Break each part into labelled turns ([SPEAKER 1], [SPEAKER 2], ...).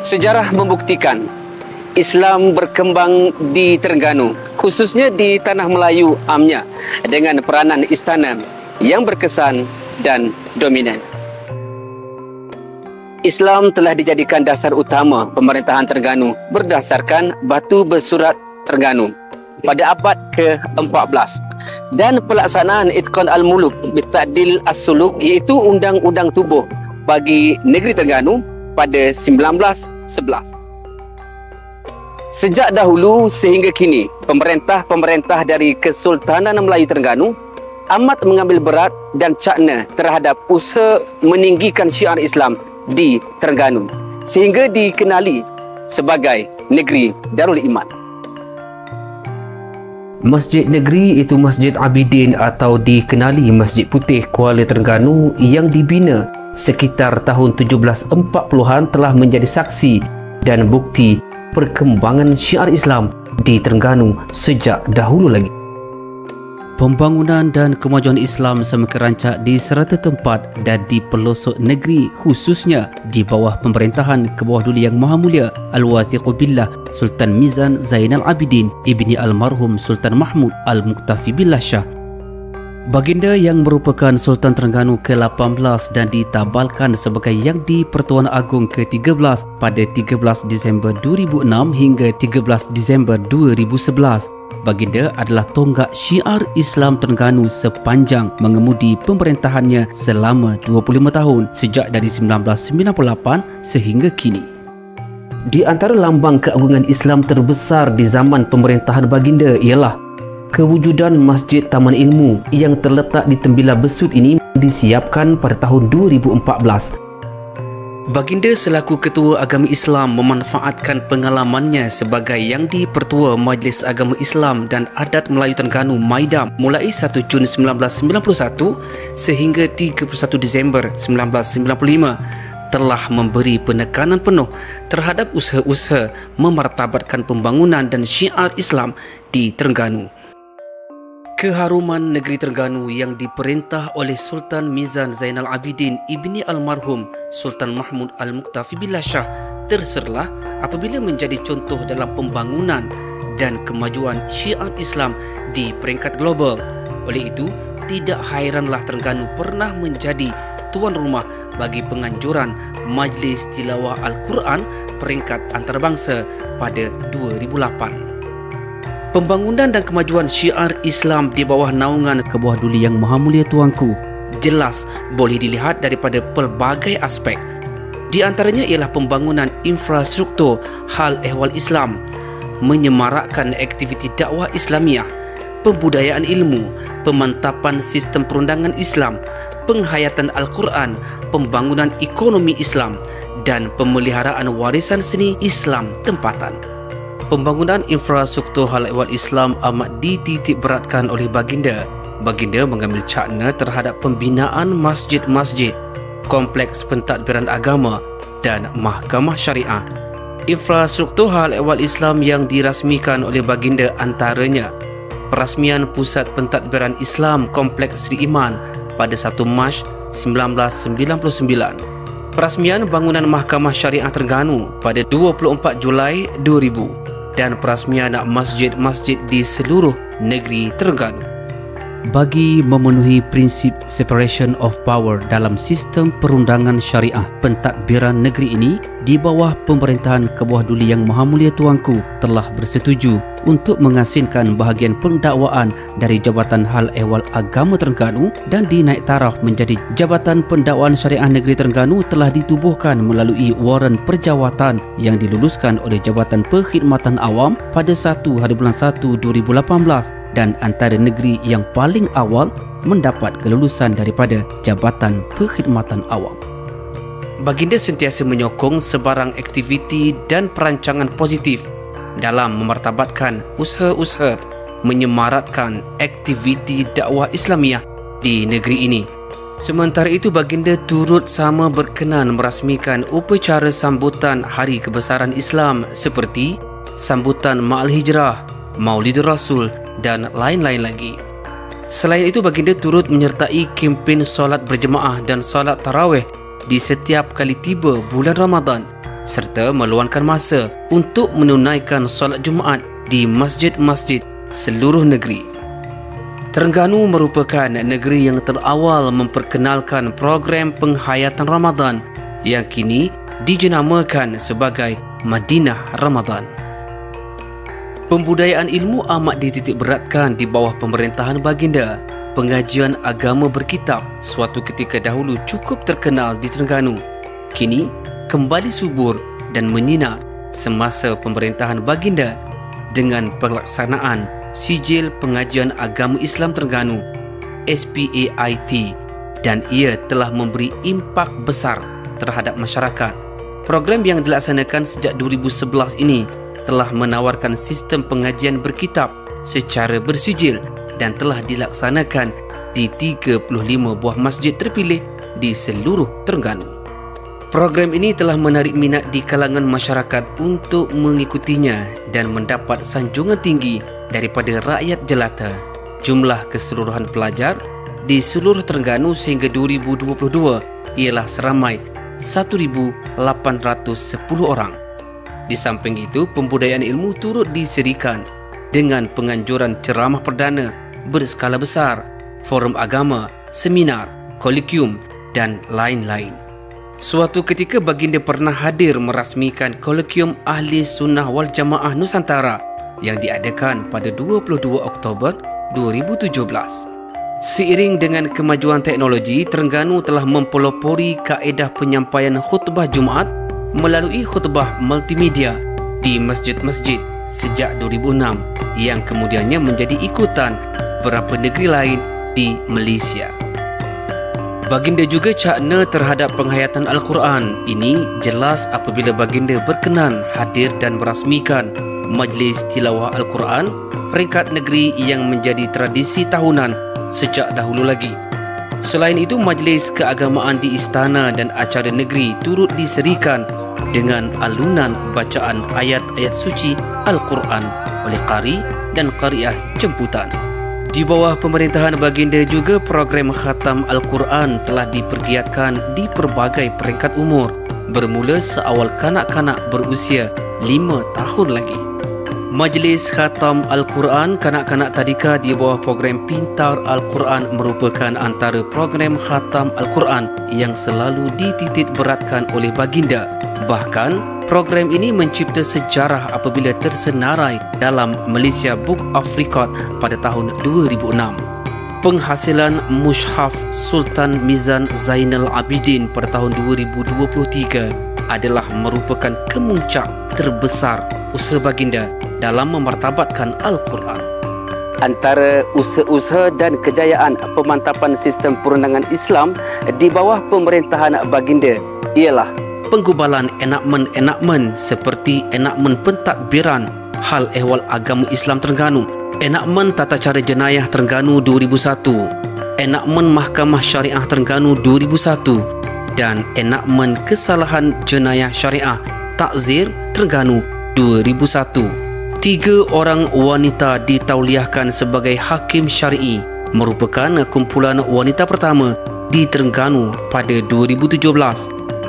[SPEAKER 1] Sejarah membuktikan Islam berkembang di Terengganu, khususnya di Tanah Melayu amnya, dengan peranan istana yang berkesan dan dominan. Islam telah dijadikan dasar utama pemerintahan Terengganu berdasarkan Batu Bersurat Terengganu pada abad ke-14 dan pelaksanaan Itqan Al-Muluk Bitadil As-Suluk, iaitu undang-undang tubuh bagi negeri Terengganu pada 1911. Sejak dahulu sehingga kini, pemerintah-pemerintah dari Kesultanan Melayu Terengganu amat mengambil berat dan cakna terhadap usaha meninggikan syiar Islam di Terengganu sehingga dikenali sebagai Negeri Darul Iman.
[SPEAKER 2] Masjid negeri itu Masjid Abidin atau dikenali Masjid Putih Kuala Terengganu yang dibina sekitar tahun 1740-an telah menjadi saksi dan bukti perkembangan syiar Islam di Terengganu sejak dahulu lagi. Pembangunan dan kemajuan Islam semakin rancak di serata tempat dan di pelosok negeri, khususnya di bawah pemerintahan Kebawah Duli Yang Maha Mulia Al-Wathiqu Billah Sultan Mizan Zainal Abidin ibni almarhum Sultan Mahmud Al-Muqtafi Billah Shah. Baginda yang merupakan Sultan Terengganu ke-18 dan ditabalkan sebagai Yang di-Pertuan Agong ke-13 pada 13 Disember 2006 hingga 13 Disember 2011. Baginda adalah tonggak syiar Islam Terengganu sepanjang mengemudi pemerintahannya selama 25 tahun sejak dari 1998 sehingga kini. Di antara lambang keagungan Islam terbesar di zaman pemerintahan Baginda ialah kewujudan Masjid Taman Ilmu yang terletak di Tembilah Besut ini disiapkan pada tahun 2014. Baginda selaku Ketua Agama Islam memanfaatkan pengalamannya sebagai Yang di-Pertua Majlis Agama Islam dan Adat Melayu Terengganu MAIDAM mulai 1 Jun 1991 sehingga 31 Disember 1995 telah memberi penekanan penuh terhadap usaha-usaha memartabatkan pembangunan dan syiar Islam di Terengganu. Keharuman negeri Terengganu yang diperintah oleh Sultan Mizan Zainal Abidin ibni almarhum Sultan Mahmud Al-Muqtafi Billah Shah terserlah apabila menjadi contoh dalam pembangunan dan kemajuan syiar Islam di peringkat global. Oleh itu, tidak hairanlah Terengganu pernah menjadi tuan rumah bagi penganjuran Majlis Tilawah Al-Quran peringkat antarabangsa pada 2008. Pembangunan dan kemajuan syiar Islam di bawah naungan Kebawah Duli Yang Maha Mulia Tuanku jelas boleh dilihat daripada pelbagai aspek. Di antaranya ialah pembangunan infrastruktur hal ehwal Islam, menyemarakkan aktiviti dakwah Islamiah, pembudayaan ilmu, pemantapan sistem perundangan Islam, penghayatan Al-Quran, pembangunan ekonomi Islam dan pemeliharaan warisan seni Islam tempatan. Pembangunan infrastruktur hal ehwal Islam amat dititik beratkan oleh Baginda. Baginda mengambil cakna terhadap pembinaan masjid-masjid, kompleks pentadbiran agama dan mahkamah syariah. Infrastruktur hal ehwal Islam yang dirasmikan oleh Baginda antaranya perasmian Pusat Pentadbiran Islam Kompleks Sri Iman pada 1 Mac 1999, perasmian bangunan Mahkamah Syariah Terengganu pada 24 Julai 2000 dan perasmian masjid-masjid di seluruh negeri Terengganu. Bagi memenuhi prinsip separation of power dalam sistem perundangan syariah, pentadbiran negeri ini di bawah pemerintahan Kebawah Duli Yang Maha Mulia Tuanku telah bersetuju untuk mengasingkan bahagian pendakwaan dari Jabatan Hal Ehwal Agama Terengganu dan dinaik taraf menjadi Jabatan Pendakwaan Syariah Negeri Terengganu telah ditubuhkan melalui waran perjawatan yang diluluskan oleh Jabatan Perkhidmatan Awam pada 1 hari bulan 1 2018 dan antara negeri yang paling awal mendapat kelulusan daripada Jabatan Perkhidmatan Awam. Baginda sentiasa menyokong sebarang aktiviti dan perancangan positif dalam memartabatkan usaha-usaha menyemarakkan aktiviti dakwah Islamiah di negeri ini. Sementara itu, Baginda turut sama berkenan merasmikan upacara sambutan Hari Kebesaran Islam seperti sambutan Ma'al Hijrah, Maulidur Rasul dan lain-lain lagi. Selain itu, Baginda turut menyertai kempen solat berjemaah dan solat tarawih di setiap kali tiba bulan Ramadan serta meluangkan masa untuk menunaikan solat Jumaat di masjid-masjid seluruh negeri. Terengganu merupakan negeri yang terawal memperkenalkan program penghayatan Ramadan yang kini dijenamakan sebagai Madinah Ramadan. Pembudayaan ilmu amat dititik beratkan di bawah pemerintahan baginda. Pengajian agama berkitab suatu ketika dahulu cukup terkenal di Terengganu, kini kembali subur dan menyinar semasa pemerintahan baginda dengan pelaksanaan Sijil Pengajian Agama Islam Terengganu SPAIT, dan ia telah memberi impak besar terhadap masyarakat. Program yang dilaksanakan sejak 2011 ini telah menawarkan sistem pengajian berkitab secara bersijil dan telah dilaksanakan di 35 buah masjid terpilih di seluruh Terengganu. Program ini telah menarik minat di kalangan masyarakat untuk mengikutinya dan mendapat sanjungan tinggi daripada rakyat jelata. Jumlah keseluruhan pelajar di seluruh Terengganu sehingga 2022 ialah seramai 1,810 orang. Di samping itu, pembudayaan ilmu turut disediakan dengan penganjuran ceramah perdana berskala besar, forum agama, seminar, kolikium dan lain-lain. Suatu ketika baginda pernah hadir merasmikan kolikium Ahli Sunnah wal Jamaah Nusantara yang diadakan pada 22 Oktober 2017. Seiring dengan kemajuan teknologi, Terengganu telah mempelopori kaedah penyampaian khutbah Jumaat melalui khutbah multimedia di masjid-masjid sejak 2006 yang kemudiannya menjadi ikutan beberapa negeri lain di Malaysia. Baginda juga cakna terhadap penghayatan Al-Quran. Ini jelas apabila baginda berkenan hadir dan merasmikan Majlis Tilawah Al-Quran peringkat negeri yang menjadi tradisi tahunan sejak dahulu lagi. Selain itu, majlis keagamaan di istana dan acara negeri turut diserikan dengan alunan bacaan ayat-ayat suci Al-Quran oleh qari dan qariah jemputan. Di bawah pemerintahan baginda juga program khatam Al-Quran telah dipergiatkan di pelbagai peringkat umur, bermula seawal kanak-kanak berusia 5 tahun lagi. Majlis Khatam Al-Quran kanak-kanak tadika di bawah program Pintar Al-Quran merupakan antara program Khatam Al-Quran yang selalu dititik beratkan oleh baginda. Bahkan, program ini mencipta sejarah apabila tersenarai dalam Malaysia Book of Record pada tahun 2006. Penghasilan Mushaf Sultan Mizan Zainal Abidin pada tahun 2023 adalah merupakan kemuncak terbesar usaha baginda dalam memartabatkan Al-Quran.
[SPEAKER 1] Antara usaha-usaha dan kejayaan pemantapan sistem perundangan Islam di bawah pemerintahan baginda ialah
[SPEAKER 2] penggubalan enakmen-enakmen seperti enakmen pentadbiran hal ehwal agama Islam Terengganu, enakmen tata cara jenayah Terengganu 2001, enakmen Mahkamah Syariah Terengganu 2001 dan enakmen kesalahan jenayah syariah Takzir Terengganu 2001. 3 orang wanita ditauliahkan sebagai hakim syar'i, merupakan kumpulan wanita pertama di Terengganu pada 2017.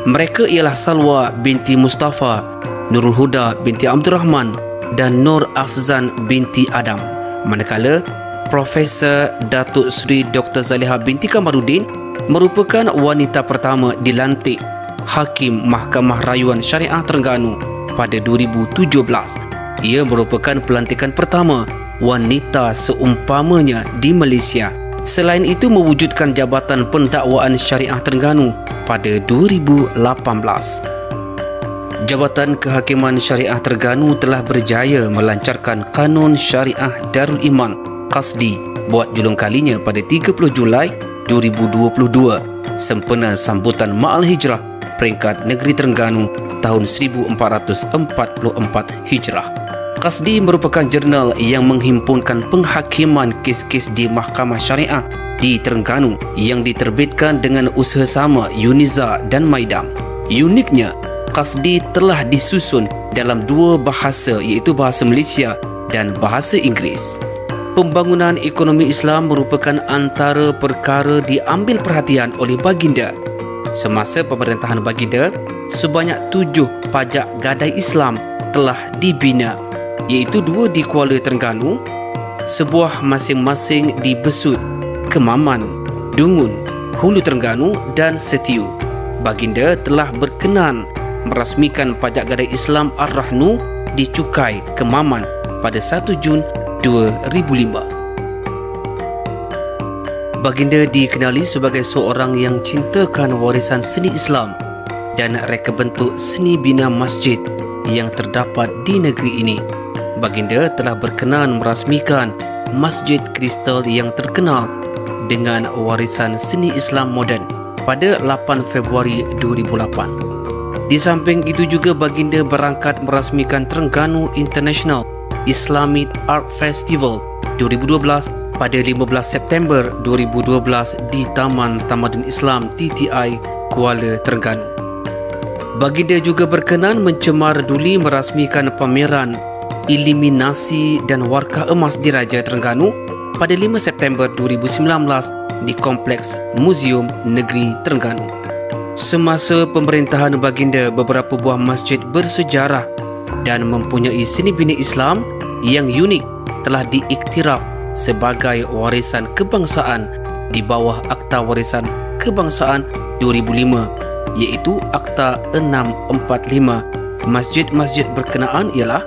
[SPEAKER 2] Mereka ialah Salwa binti Mustafa, Nurul Huda binti Abdul Rahman dan Nur Afzan binti Adam. Manakala Profesor Datuk Seri Dr. Zaliha binti Kamaruddin merupakan wanita pertama dilantik Hakim Mahkamah Rayuan Syariah Terengganu pada 2017. Ia merupakan pelantikan pertama wanita seumpamanya di Malaysia. Selain itu, mewujudkan Jabatan Pendakwaan Syariah Terengganu pada 2018. Jabatan Kehakiman Syariah Terengganu telah berjaya melancarkan Kanun Syariah Darul Iman Qasdi buat julung kalinya pada 30 Julai 2022 sempena sambutan Ma'al Hijrah peringkat negeri Terengganu tahun 1444 Hijrah. Qasdi merupakan jurnal yang menghimpunkan penghakiman kes-kes di Mahkamah Syariah di Terengganu yang diterbitkan dengan usaha sama Uniza dan Maidam. Uniknya, Qasdi telah disusun dalam 2 bahasa, iaitu bahasa Malaysia dan bahasa Inggeris. Pembangunan ekonomi Islam merupakan antara perkara diambil perhatian oleh baginda. Semasa pemerintahan baginda, sebanyak 7 pajak gadai Islam telah dibina, iaitu 2 di Kuala Terengganu, sebuah masing-masing di Besut, Kemaman, Dungun, Hulu Terengganu dan Setiu. Baginda telah berkenan merasmikan pajak gadai Islam Ar-Rahnu di Cukai, Kemaman pada 1 Jun 2005. Baginda dikenali sebagai seorang yang cintakan warisan seni Islam dan reka bentuk seni bina masjid yang terdapat di negeri ini. Baginda telah berkenan merasmikan Masjid Kristal yang terkenal dengan warisan seni Islam moden pada 8 Februari 2008. Di samping itu juga baginda berangkat merasmikan Terengganu International Islamic Art Festival 2012 pada 15 September 2012 di Taman Tamadun Islam TTI Kuala Terengganu. Baginda juga berkenan mencemar duli merasmikan pameran Eliminasi dan Warkah Emas Diraja Terengganu pada 5 September 2019 di Kompleks Museum Negeri Terengganu. Semasa pemerintahan baginda, beberapa buah masjid bersejarah dan mempunyai seni bina Islam yang unik telah diiktiraf sebagai warisan kebangsaan di bawah Akta Warisan Kebangsaan 2005, iaitu Akta 645. Masjid-masjid berkenaan ialah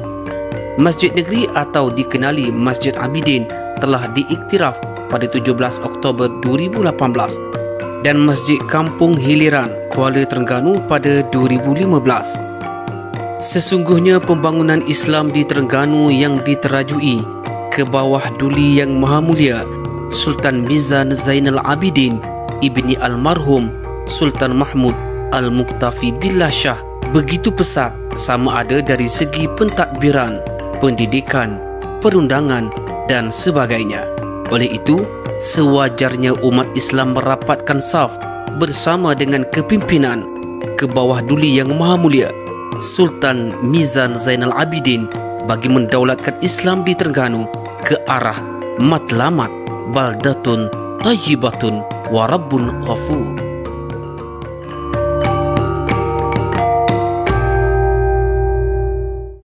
[SPEAKER 2] Masjid Negeri atau dikenali Masjid Abidin telah diiktiraf pada 17 Oktober 2018 dan Masjid Kampung Hiliran Kuala Terengganu pada 2015. Sesungguhnya pembangunan Islam di Terengganu yang diterajui ke bawah duli yang maha mulia Sultan Mizan Zainal Abidin ibni almarhum Sultan Mahmud Al-Muqtafi Billah Shah begitu pesat, sama ada dari segi pentadbiran, pendidikan, perundangan dan sebagainya. Oleh itu, sewajarnya umat Islam merapatkan saf bersama dengan kepimpinan ke bawah duli yang maha mulia Sultan Mizan Zainal Abidin bagi mendaulatkan Islam di Terengganu ke arah matlamat baldatun tayyibatun wa rabbun ghafur.